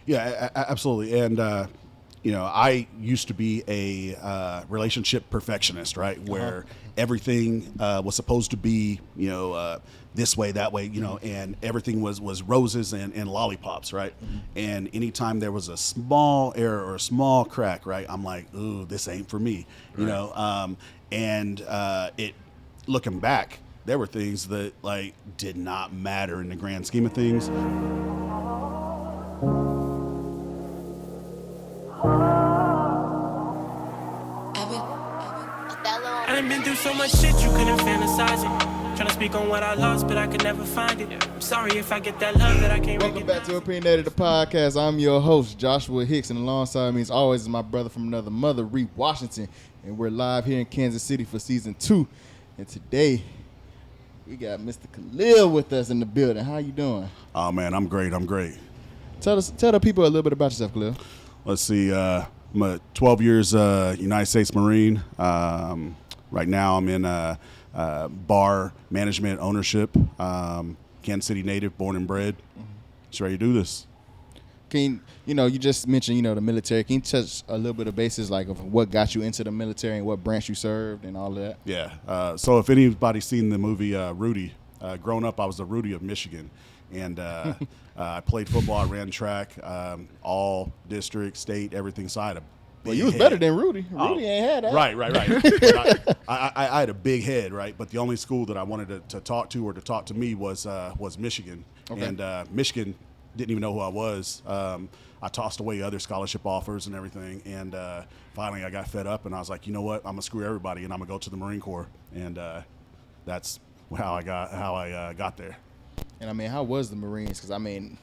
Yeah, absolutely. And, I used to be a relationship perfectionist, right? Where everything was supposed to be, this way, that way, and everything was roses and lollipops, right? And anytime there was a small error or a small crack, right, I'm like, ooh, this ain't for me, it looking back, there were things that like did not matter in the grand scheme of things. I done been through so much shit you couldn't fantasize it. Trying to speak on what I lost, but I could never find it. I'm sorry if I get that love that I can't. Welcome back to Opinionated the Podcast. I'm your host, Joshua Hicks, and alongside me, as always, is my brother from another mother, Reed Washington. And we're live here in Kansas City for season 2. And today, we got Mr. Kahlil with us in the building. How you doing? Oh man, I'm great. Tell the people a little bit about yourself, Kahlil. Let's see. I'm a 12 years United States Marine. Right now, I'm in bar management ownership. Kansas City native, born and bred. Just ready to do this. Can you just mentioned the military. Can you touch a little bit of basis like of what got you into the military and what branch you served and all that? Yeah. So if anybody's seen the movie Rudy, growing up I was the Rudy of Michigan, and I played football. I ran track, all district, state, everything. So I had a well, you was better than Rudy. Rudy ain't had that. Right. But I had a big head, right? But the only school that I wanted to talk to or to talk to me was Michigan. Okay. And Michigan didn't even know who I was. I tossed away other scholarship offers and everything. And finally I got fed up and I was like, you know what? I'm going to screw everybody and I'm going to go to the Marine Corps. And that's how I got there. And I mean, how was the Marines? Because I mean,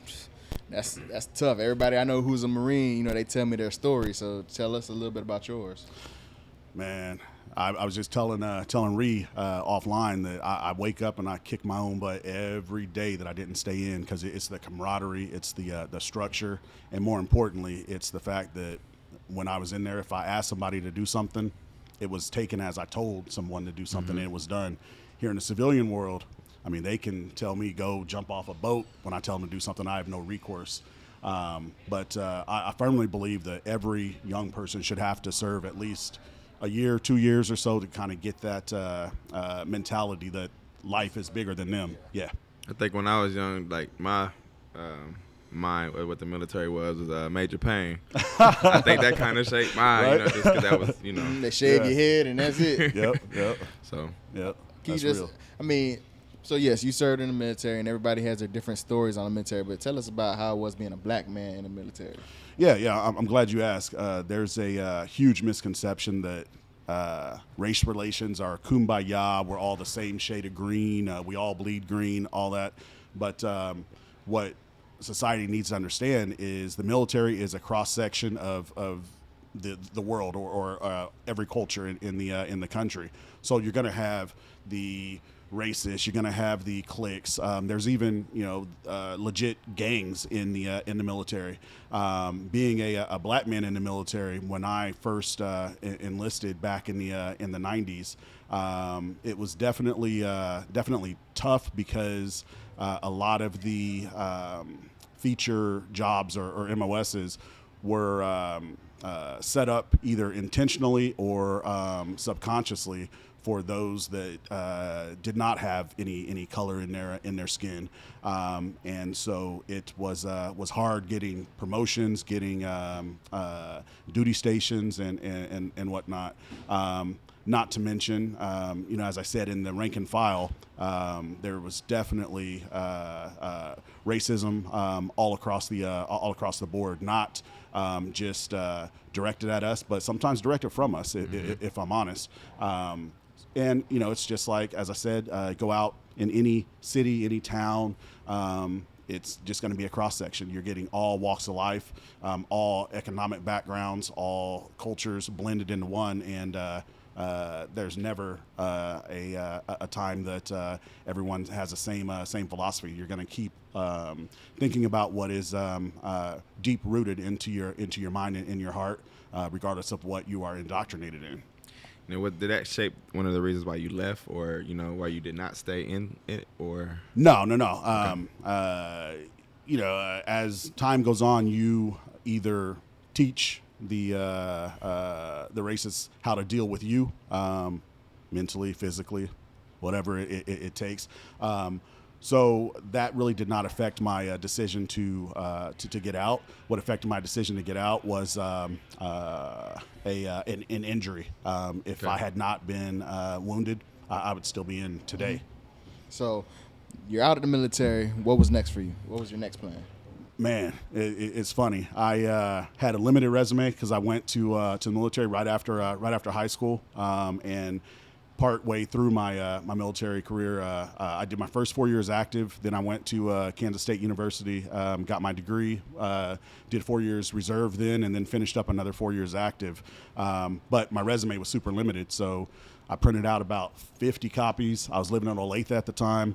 that's tough. Everybody I know who's a Marine, they tell me their story. So tell us a little bit about yours. Man, I was just telling Ree offline that I wake up and I kick my own butt every day that I didn't stay in, because it's the camaraderie, it's the structure, and more importantly, it's the fact that when I was in there, if I asked somebody to do something, it was taken as I told someone to do something, and it was done. Here in the civilian world, I mean, they can tell me go jump off a boat. When I tell them to do something, I have no recourse. But I firmly believe that every young person should have to serve at least a year, 2 years or so to kind of get that mentality that life is bigger than them. Yeah. I think when I was young, like my mind, what the military was major pain. I think that kind of shaped mine, right? Just because that was, They shave your head and that's it. Yep. So. Yep. That's real. I mean. So, yes, you served in the military, and everybody has their different stories on the military, but tell us about how it was being a black man in the military. Yeah, I'm glad you asked. There's a huge misconception that race relations are kumbaya, we're all the same shade of green, we all bleed green, all that. But what society needs to understand is the military is a cross-section of the world or every culture in the country. So you're going to have the racist, you're going to have the cliques. There's even legit gangs in the military. Being a black man in the military, when I first enlisted back in the 90s, it was definitely tough because a lot of the feature jobs or MOSs were set up either intentionally or subconsciously for those that did not have any color in their skin, and so it was hard getting promotions, getting duty stations and whatnot. Not to mention, as I said, in the rank and file, there was definitely racism all across the board. Not just directed at us, but sometimes directed from us, if I'm honest. And, it's just like, as I said, go out in any city, any town, it's just going to be a cross-section. You're getting all walks of life, all economic backgrounds, all cultures blended into one, and there's never a time that everyone has the same philosophy. You're going to keep thinking about what is deep-rooted into your mind and in your heart, regardless of what you are indoctrinated in. Now, did that shape one of the reasons why you left, or why you did not stay in it, or? No. Okay. as time goes on, you either teach the racists how to deal with you, mentally, physically, whatever it takes. So that really did not affect my decision to get out. What affected my decision to get out was an injury. If I had not been wounded, I would still be in today. So you're out of the military. What was next for you? What was your next plan? Man, it's funny. I had a limited resume because I went to the military right after high school, and part way through my military career, I did my first 4 years active. Then I went to Kansas State University, got my degree, did 4 years reserve then, and then finished up another 4 years active. But my resume was super limited, so I printed out about 50 copies. I was living in Olathe at the time.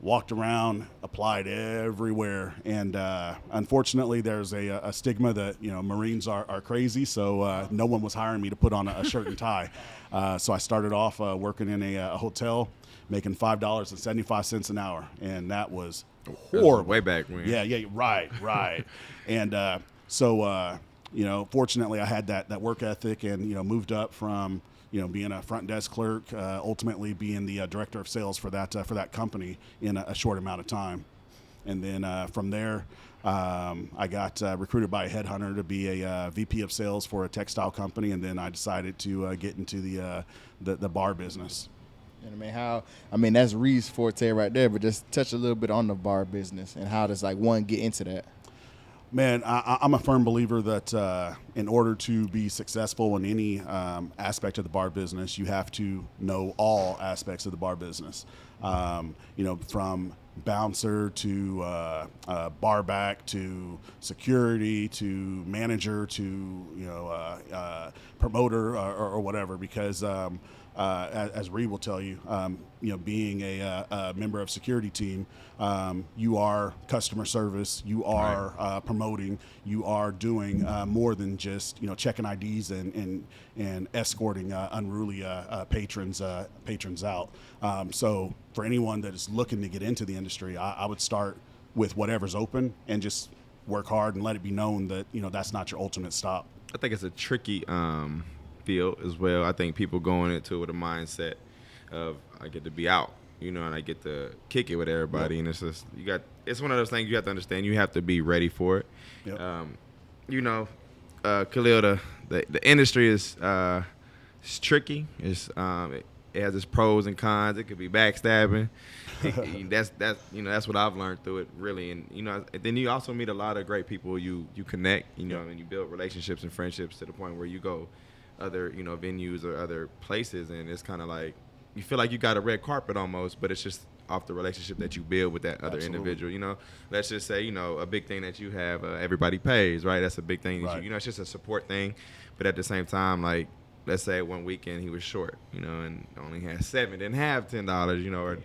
Walked around, applied everywhere, and unfortunately, there's a stigma that Marines are crazy. So no one was hiring me to put on a shirt and tie. So I started off working in a hotel, making $5.75 an hour, and that was horrible. Way back when. Yeah, right. And so fortunately, I had that work ethic, and moved up from being a front desk clerk, ultimately being the director of sales for that company in a short amount of time. And then from there, I got recruited by a headhunter to be a VP of sales for a textile company. And then I decided to get into the bar business. And that's Reed's forte right there, but just touch a little bit on the bar business and how does one get into that? Man, I'm a firm believer that in order to be successful in any aspect of the bar business, you have to know all aspects of the bar business. From bouncer to bar back to security to manager to promoter or whatever. Because as Reed will tell you, being a member of security team, you are customer service, you are promoting, you are doing more than just checking IDs and escorting unruly patrons out. So for anyone that is looking to get into the industry, I would start with whatever's open and just work hard and let it be known that that's not your ultimate stop. I think it's a tricky field as well. I think people going into it with a mindset of I get to be out, and I get to kick it with everybody. Yep. And it's just it's one of those things you have to understand. You have to be ready for it. Yep. Kahlil, the industry is it's tricky. It has its pros and cons. It could be backstabbing. That's what I've learned through it, really. And then you also meet a lot of great people. You connect, and you build relationships and friendships to the point where you go other venues or other places, and it's kind of like you feel like you got a red carpet almost, but it's just off the relationship that you build with that other individual. Let's just say a big thing that you have, everybody pays, right? That's a big thing. Right. It's just a support thing, but at the same time, like let's say one weekend he was short, and only had $7, didn't have $10, or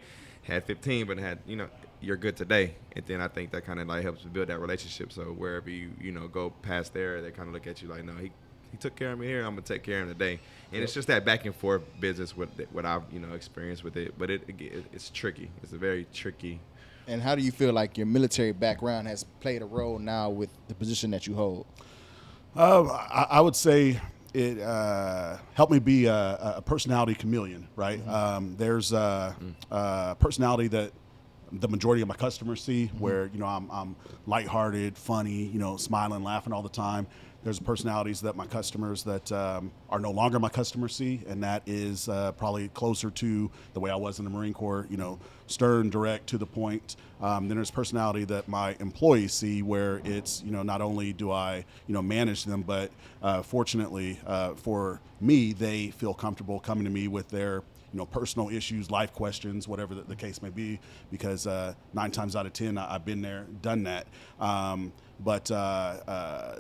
had 15, but had you're good today. And then I think that kind of like helps build that relationship. So wherever you go past there, they kind of look at you like, no, he took care of me here, I'm gonna take care of him today. And It's just that back and forth business with what I've experienced with it. But it's tricky. It's a very tricky. And how do you feel like your military background has played a role now with the position that you hold? I would say it helped me be a personality chameleon, right? Mm-hmm. There's a personality that the majority of my customers see, where I'm lighthearted, funny, smiling, laughing all the time. There's personalities that my customers that are no longer my customers see, and that is probably closer to the way I was in the Marine Corps, stern, direct, to the point. Then there's personality that my employees see, where it's, not only do I, manage them, but fortunately for me, they feel comfortable coming to me with their personal issues, life questions, whatever the case may be, because 9 times out of 10, I've been there, done that. But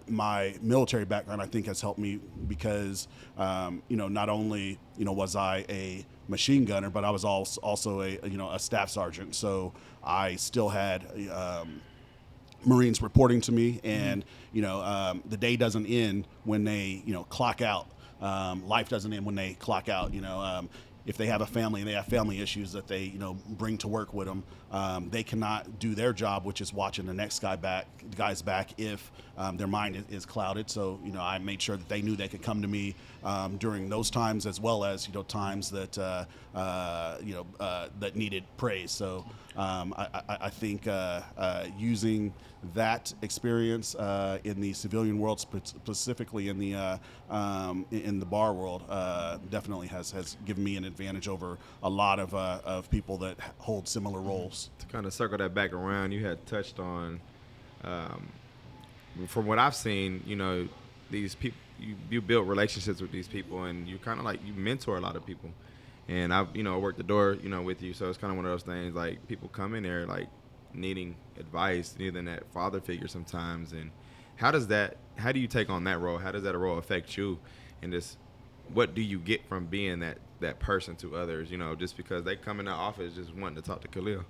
my military background, I think, has helped me because, not only, was I a machine gunner, but I was also a staff sergeant. So I still had Marines reporting to me, and, the day doesn't end when they, clock out. Life doesn't end when they clock out. if they have a family and they have family issues that they, bring to work with them, they cannot do their job, which is watching the next guy's back if their mind is clouded. So, I made sure that they knew they could come to me during those times, as well as, times that, that needed praise. So I think using that experience in the civilian world, specifically in the bar world, definitely has given me an advantage over a lot of people that hold similar roles. To kind of circle that back around, you had touched on, from what I've seen, these people, you build relationships with these people, and you kind of like, you mentor a lot of people. And I've, worked the door, with you. So it's kind of one of those things, like, people come in there, like, needing advice, needing that father figure sometimes. And how do you take on that role? How does that role affect you? And just, what do you get from being that person to others, just because they come in the office just wanting to talk to Kahlil?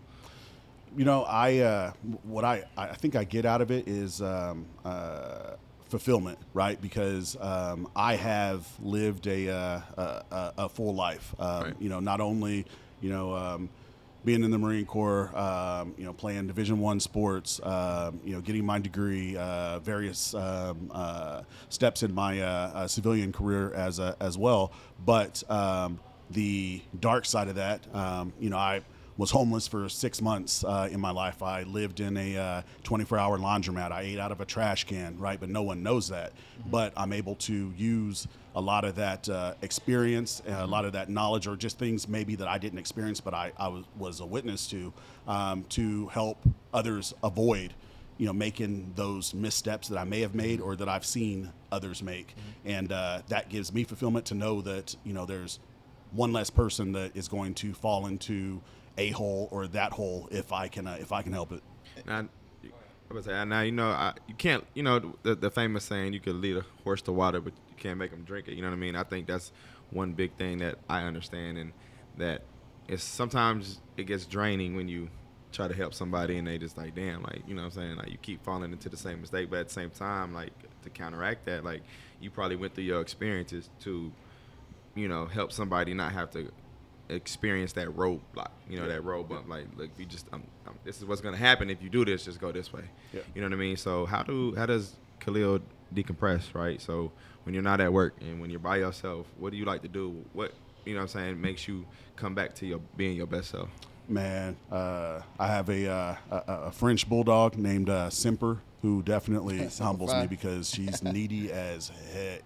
What I think I get out of it is fulfillment, right? Because I have lived a full life. Right. Not only being in the Marine Corps, playing Division I sports, getting my degree, various steps in my civilian career as well. But the dark side of that, I was homeless for 6 months in my life. I lived in a 24-hour laundromat. I ate out of a trash can, right? But no one knows that. Mm-hmm. But I'm able to use a lot of that experience, and a lot of that knowledge, or just things maybe that I didn't experience, but I was a witness to help others avoid, making those missteps that I may have made or that I've seen others make. Mm-hmm. And that gives me fulfillment to know that, there's one less person that is going to fall into a hole or that hole if I can help it. Now, I would say, now, you can't, the famous saying, you could lead a horse to water, but you can't make them drink it. You know what I mean? I think that's one big thing that I understand, and that it's sometimes it gets draining when you try to help somebody and they just like, damn, like, you know what I'm saying? Like, you keep falling into the same mistake, but at the same time, like, to counteract that, like, you probably went through your experiences to, help somebody not have to experience that roadblock, that road bump. Like, look, you just, this is what's gonna happen if you do this. Just go this way. Yeah. You know what I mean? So how does Kahlil decompress, right? So when you're not at work and when you're by yourself, what do you like to do? What makes you come back to being your best self? Man, I have a French bulldog named Simper, who definitely humbles me because she's needy as heck.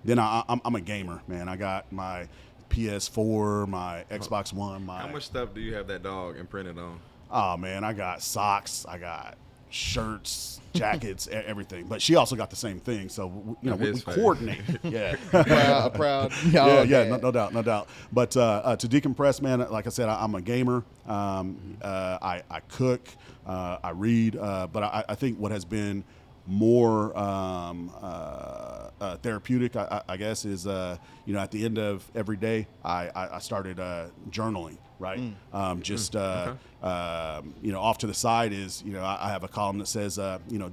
Then I'm a gamer, man. I got my PS4, my Xbox One. How much stuff do you have that dog imprinted on? Oh, man, I got socks, I got shirts, jackets, everything. But she also got the same thing, so we coordinate. Yeah, proud. No doubt. But to decompress, man, like I said, I'm a gamer. I cook, I read, but I think what has been more therapeutic, I guess, is at the end of every day, I started journaling. Right. Off to the side is, I have a column that says,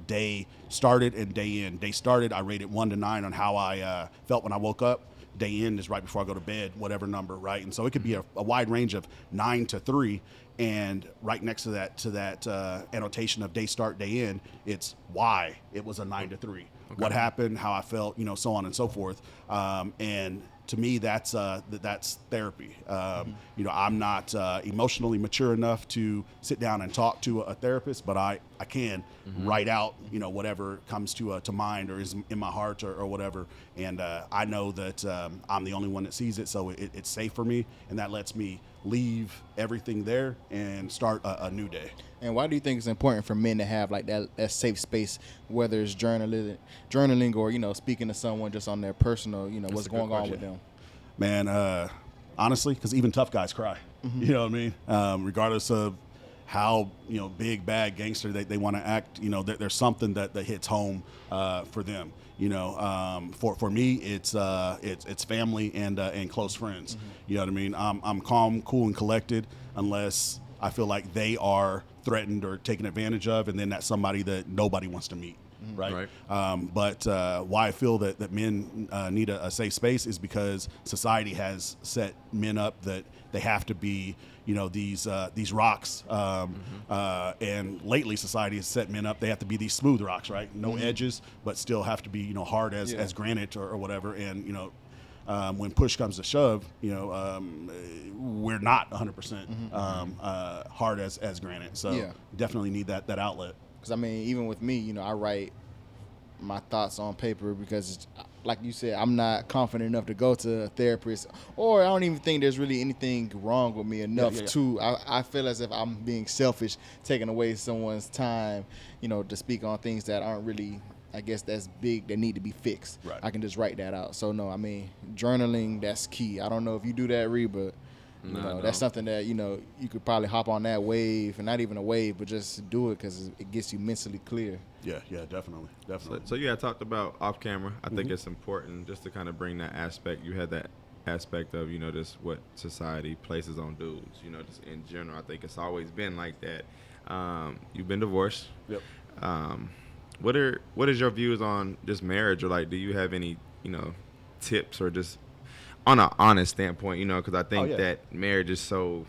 day started and day end. Day started, I rated 1 to 9 on how I felt when I woke up. Day end is right before I go to bed, whatever number. Right. And so it could be a wide range of 9 to 3. And right next to that annotation of day start, day end, it's why it was a 9 to 3. Okay. What happened, how I felt, so on and so forth. And to me, that's therapy. I'm not emotionally mature enough to sit down and talk to a therapist, but I can write out, whatever comes to mind or is in my heart or whatever. And I know that I'm the only one that sees it, so it's safe for me, and that lets me leave everything there and start a new day. And why do you think it's important for men to have like that safe space, whether it's journaling or, speaking to someone just on their personal, what's going on with them? Man, honestly, because even tough guys cry. Mm-hmm. You know what I mean? Regardless of how, big, bad gangster they want to act, there's something that hits home for them. For me, it's family and close friends. Mm-hmm. You know what I mean? I'm calm, cool, and collected unless I feel like they are threatened or taken advantage of, and then that's somebody that nobody wants to meet. right? Right. But why I feel that men need a safe space is because society has set men up that they have to be, these rocks. And lately, society has set men up. They have to be these smooth rocks, right? No edges, but still have to be, hard as granite or whatever. And when push comes to shove, we're not 100% hard as granite. So definitely need that outlet. Because I mean, even with me, I write my thoughts on paper because, like you said, I'm not confident enough to go to a therapist, or I don't even think there's really anything wrong with me enough to. I feel as if I'm being selfish, taking away someone's time, to speak on things that aren't really, I guess, that's big that need to be fixed. Right. I can just write that out. So no, I mean, journaling, that's key. I don't know if you do that, Ree, but that's something that you could probably hop on that wave, and not even a wave, but just do it because it gets you mentally clear. Yeah, definitely. So you had talked about off camera. I think it's important just to kind of bring that aspect. You had that aspect of just what society places on dudes. Just in general, I think it's always been like that. You've been divorced. Yep. What is your views on just marriage, or like, do you have any tips, or just on an honest standpoint, because I think that marriage is so,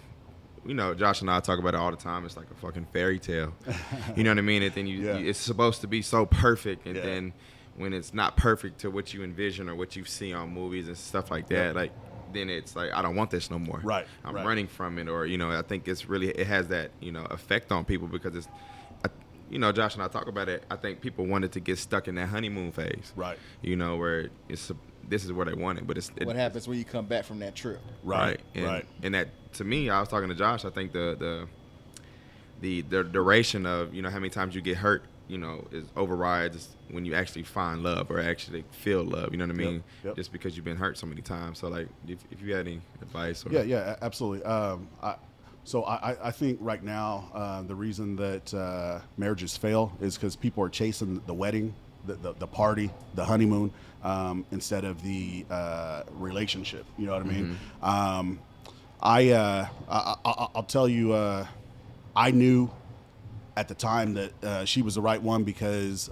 Josh and I talk about it all the time. It's like a fucking fairy tale. You know what I mean? And then it's supposed to be so perfect, and then when it's not perfect to what you envision or what you see on movies and stuff like that, like then it's like, I don't want this no more. Right. I'm running from it, or I think it has that effect on people because it's. Josh and I talk about it. I think people wanted to get stuck in that honeymoon phase. Right. Where this is where they want it, but what happens when you come back from that trip? Right. And that, to me, I was talking to Josh. I think the duration of how many times you get hurt, is overrides when you actually find love or actually feel love. You know what I mean? Yep. Just because you've been hurt so many times. So like, if you had any advice? Or Yeah, absolutely. So I think right now the reason that marriages fail is because people are chasing the wedding, the party, the honeymoon, instead of the relationship. You know what I mean? I'll tell you, I knew at the time that she was the right one because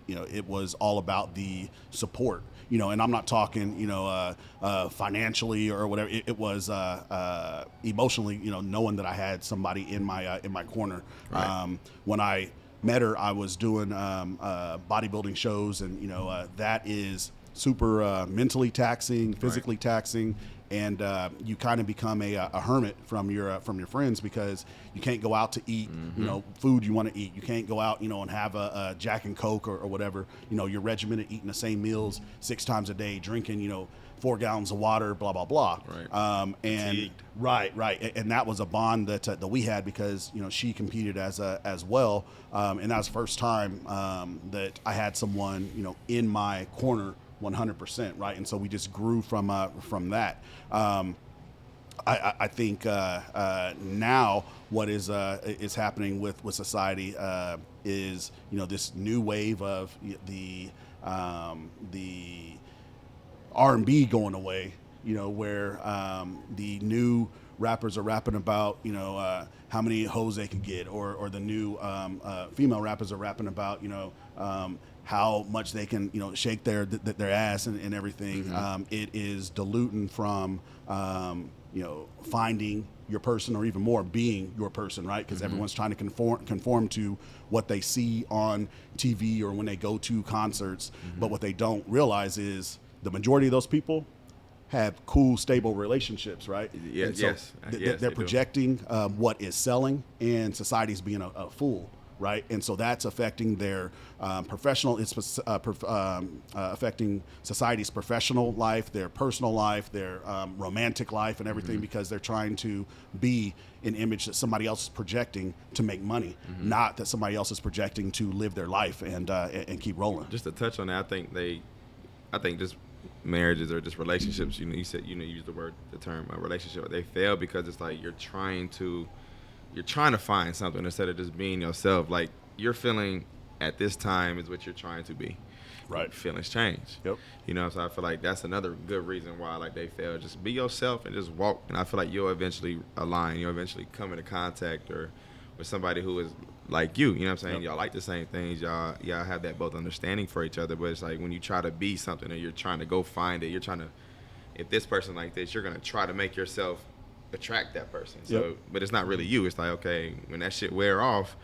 it was all about the support. And I'm not talking, financially or whatever. It was emotionally, knowing that I had somebody in my corner. Right. When I met her, I was doing bodybuilding shows, and that is super mentally taxing, physically taxing, and you kind of become a hermit from your friends because you can't go out to eat food you want to eat. You can't go out and have a Jack and Coke or whatever. You're regimented, eating the same meals 6 times a day, drinking 4 gallons of water, blah blah blah. Right. And right, and that was a bond that we had because she competed as well, and that was the first time that I had someone in my corner 100%, right? And so we just grew from that. I think now what is happening with society is this new wave of the R&B going away. Where the new rappers are rapping about how many hoes they could get, or the new female rappers are rapping about how much they can shake their ass and everything. It is diluting from finding your person, or even more being your person, right? Because everyone's trying to conform to what they see on TV or when they go to concerts. But what they don't realize is the majority of those people have cool, stable relationships, right? Yes. They're projecting what is selling, and society's being a fool, right? And so that's affecting their professional. It's affecting society's professional life, their personal life, their romantic life, and everything, because they're trying to be an image that somebody else is projecting to make money, not that somebody else is projecting to live their life and keep rolling. Just to touch on that, I think just marriages or just relationships, you said you used the term relationship, they fail because it's like you're trying to find something instead of just being yourself. Like, your feeling at this time is what you're trying to be. Right. Feelings change. Yep. So I feel like that's another good reason why they fail. Just be yourself and just walk, and I feel like you'll eventually align. You'll eventually come into contact or with somebody who is like you know what I'm saying? Y'all like the same things. Y'all have that both understanding for each other. But it's like when you try to be something and you're trying to go find it, you're trying to, if this person like this, you're gonna try to make yourself attract that person. So, but it's not really you. It's like, okay, when that shit wear off,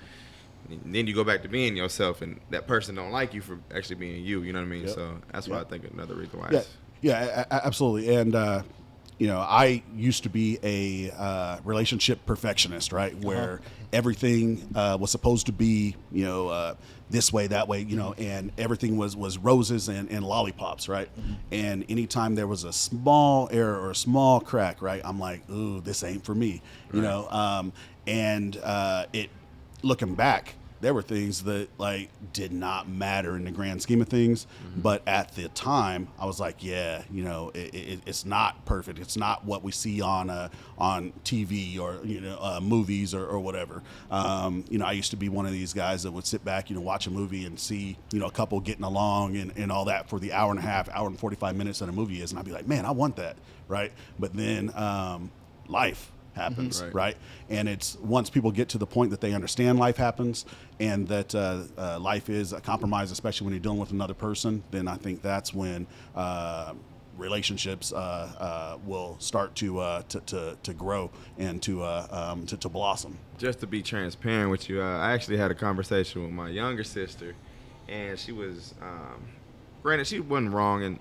then you go back to being yourself, and that person don't like you for actually being you. You know what I mean? So that's why I think another reason why. Absolutely. And I used to be a relationship perfectionist, right? Where everything was supposed to be, this way, that way, and everything was roses and lollipops, right? And anytime there was a small error or a small crack, right, I'm like, ooh, this ain't for me, it looking back, there were things that like did not matter in the grand scheme of things, but at the time I was like, it's not perfect. It's not what we see on TV or movies or whatever. I used to be one of these guys that would sit back, watch a movie and see a couple getting along and all that for the hour and 45 minutes that a movie is, and I'd be like, man, I want that, right? But then life happens, right? And it's once people get to the point that they understand life happens and that life is a compromise, especially when you're dealing with another person, then I think that's when relationships will start to grow and to blossom. Just to be transparent with you, I actually had a conversation with my younger sister, and she was, granted, she wasn't wrong in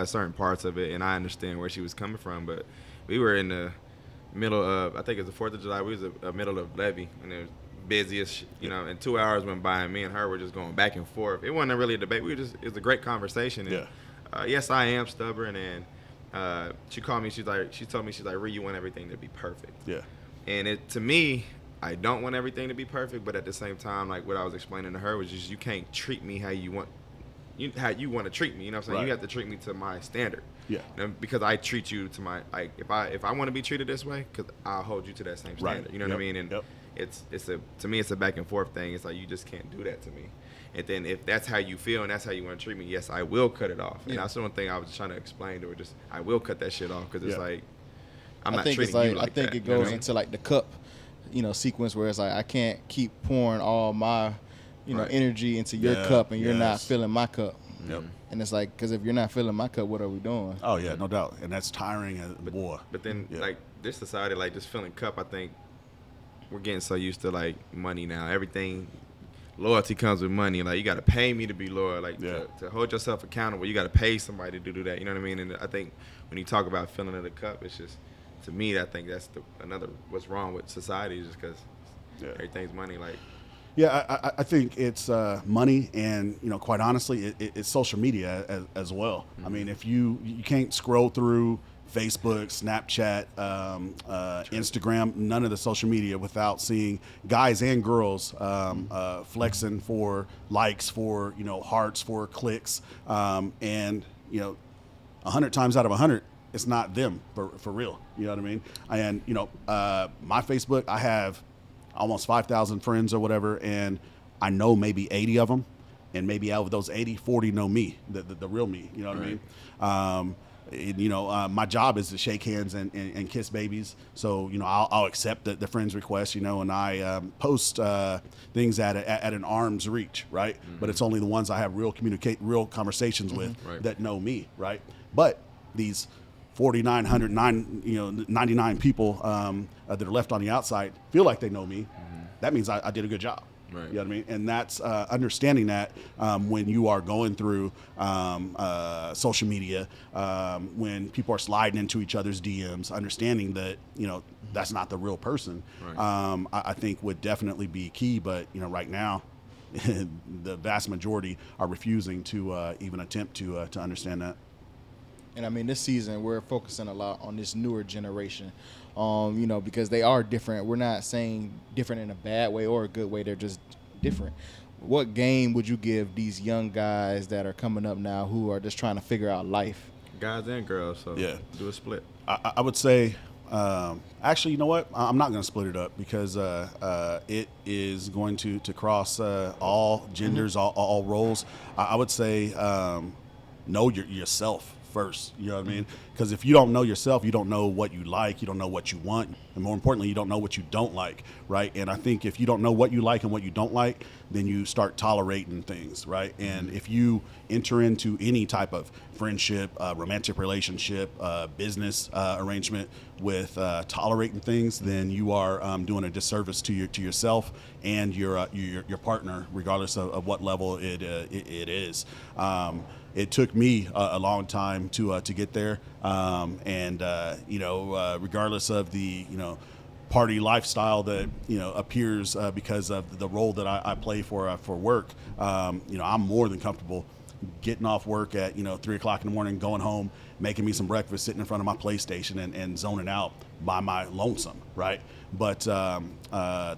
certain parts of it, and I understand where she was coming from, but we were in the middle of, I think it was the 4th of July, we was in the middle of levee, and it was busiest, and 2 hours went by, and me and her were just going back and forth. It wasn't really a debate. It was a great conversation. And, yes, I am stubborn, and she called me, she told me, she's like, Ree, you want everything to be perfect. Yeah. And to me, I don't want everything to be perfect, but at the same time, like what I was explaining to her was just, you can't treat me how you want to treat me, you know what I'm saying? Right. You have to treat me to my standard. Yeah. Because I treat you to my, like, if I want to be treated this way, because I'll hold you to that same standard. You know what I mean? And to me, it's a back and forth thing. It's like, you just can't do that to me. And then if that's how you feel and that's how you want to treat me, yes, I will cut it off. And that's the one thing I was just trying to explain to her. Just, I will cut that shit off, because it's like, I'm not treating you like that. I think it goes into like the cup, sequence where it's like, I can't keep pouring all my, energy into your cup and you're not filling my cup. Yep. And it's like, because if you're not filling my cup, what are we doing? Oh, yeah, no doubt. And that's tiring as war. But then, like, this society, like, just filling cup, I think we're getting so used to, like, money now. Everything, loyalty comes with money. Like, you got to pay me to be loyal. Like, to hold yourself accountable, you got to pay somebody to do that. You know what I mean? And I think when you talk about filling of the cup, it's just, to me, I think that's another what's wrong with society, is just because everything's money. Like, yeah, I think it's money, and quite honestly, it's social media as well. I mean, if you can't scroll through Facebook, Snapchat, Instagram, none of the social media without seeing guys and girls flexing for likes, for hearts, for clicks, and 100 times out of 100, it's not them for real. You know what I mean? And my Facebook, I have almost 5,000 friends or whatever, and I know maybe 80 of them, and maybe out of those 80, 40 know me, the real me. You know what I mean? My job is to shake hands and kiss babies, so I'll accept the friend's request, and I post things at an arm's reach, right? But it's only the ones I have real conversations with that know me, right? But these 99 people that are left on the outside feel like they know me. That means I did a good job. Right. You know what I mean? And that's understanding that when you are going through social media, when people are sliding into each other's DMs, understanding that that's not the real person. Right. I think would definitely be key. But right now, the vast majority are refusing to even attempt to understand that. And I mean, this season we're focusing a lot on this newer generation, because they are different. We're not saying different in a bad way or a good way. They're just different. What game would you give these young guys that are coming up now who are just trying to figure out life? Guys and girls, so do a split. I would say, actually, you know what? I'm not going to split it up, because it is going to cross all genders, all roles. I would say know yourself first. You know what I mean? Because if you don't know yourself, you don't know what you like, you don't know what you want, and more importantly, you don't know what you don't like, right? And I think if you don't know what you like and what you don't like, then you start tolerating things, right? And if you enter into any type of friendship, romantic relationship, business arrangement with tolerating things, then you are doing a disservice to yourself and your partner, regardless of what level it is. It took me a long time to get there, regardless of the party lifestyle that appears because of the role that I play for work. I'm more than comfortable getting off work at 3:00 in the morning, going home, making me some breakfast, sitting in front of my PlayStation and zoning out by my lonesome, right? But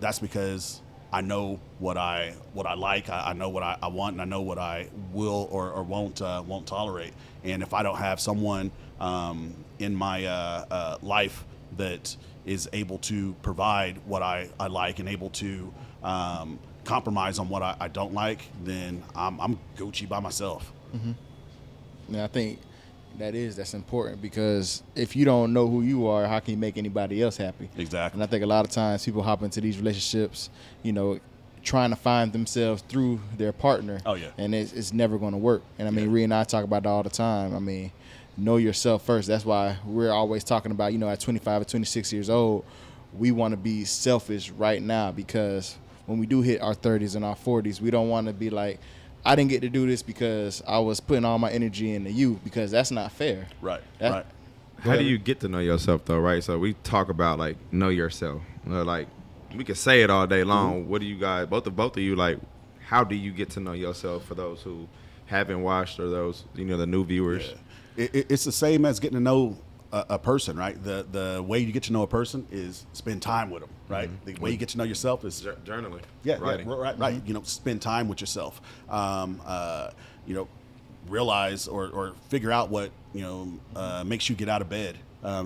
that's because I know what I like. I know what I want, and I know what I will or won't tolerate. And if I don't have someone in my life that is able to provide what I like and able to compromise on what I don't like, then I'm Gucci by myself. And I think that's important, because if you don't know who you are, how can you make anybody else happy? Exactly. And I think a lot of times people hop into these relationships, trying to find themselves through their partner. Oh, yeah. And it's never going to work. And I mean, Rhea and I talk about it all the time. I mean, know yourself first. That's why we're always talking about, at 25 or 26 years old, we want to be selfish right now, because when we do hit our 30s and our 40s, we don't want to be like, I didn't get to do this because I was putting all my energy into you, because that's not fair. Right. Right. How do you get to know yourself, though, right? So we talk about, like, know yourself. Like, we could say it all day long. Mm-hmm. What do you guys, both of you, like, how do you get to know yourself, for those who haven't watched or those, the new viewers? Yeah. It's the same as getting to know a person, right? The way you get to know a person is spend time with them, right? Mm-hmm. The way you get to know yourself is journaling. Yeah, writing. Right. Mm-hmm. Spend time with yourself. Realize or figure out what makes you get out of bed.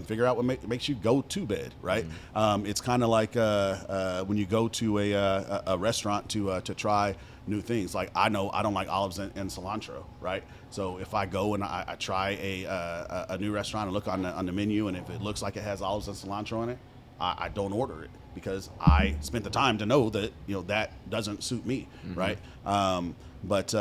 Figure out what makes you go to bed, right? Mm-hmm. It's kind of like when you go to a restaurant to try new things. Like, I know I don't like olives and cilantro, right? So if I go and I try a new restaurant and look on the menu, and if it looks like it has olives and cilantro in it, I don't order it, because I spent the time to know that that doesn't suit me, mm-hmm. right? But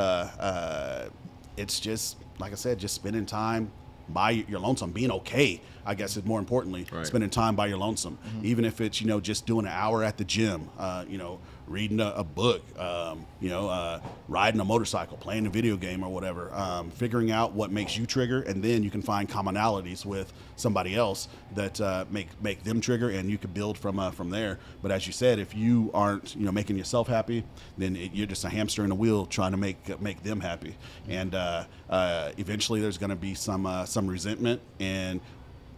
it's just, like I said, just spending time by your lonesome, being okay, I guess, is more importantly, right. Spending time by your lonesome, mm-hmm. even if it's just doing an hour at the gym, reading a book, riding a motorcycle, playing a video game or whatever, figuring out what makes you trigger, and then you can find commonalities with somebody else that make them trigger, and you can build from there. But as you said, if you aren't making yourself happy, then you're just a hamster in a wheel trying to make them happy, and eventually there's going to be some resentment, and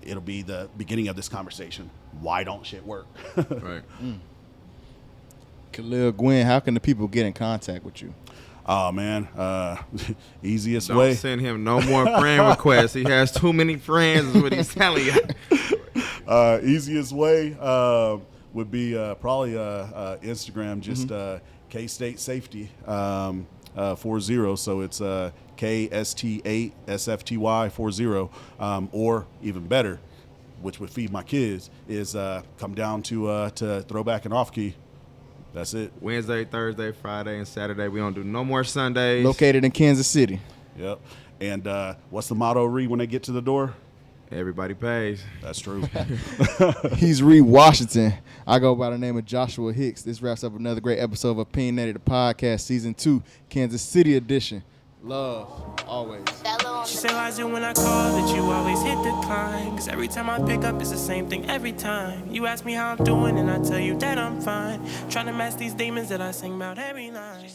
it'll be the beginning of this conversation. Why don't shit work? Right. Kahlil Guinn, how can the people get in contact with you? Oh, man. Easiest Don't way. Don't send him no more friend requests. He has too many friends, is what he's telling you. Easiest way would be probably Instagram, just mm-hmm. K-State Safety 40. So it's KST8SFTY 40. Or even better, which would feed my kids, is come down to Throwback and Off Key. That's it. Wednesday, Thursday, Friday, and Saturday. We don't do no more Sundays. Located in Kansas City. Yep. And what's the motto, Ree, when they get to the door? Everybody pays. That's true. He's Ree Washington. I go by the name of Joshua Hicks. This wraps up another great episode of Opinionated the Podcast, Season 2, Kansas City edition. Love, always. She said, why is it when I call that you always hit decline? Cause every time I pick up, it's the same thing every time. You ask me how I'm doing, and I tell you that I'm fine. Trying to mask these demons that I sing about every night.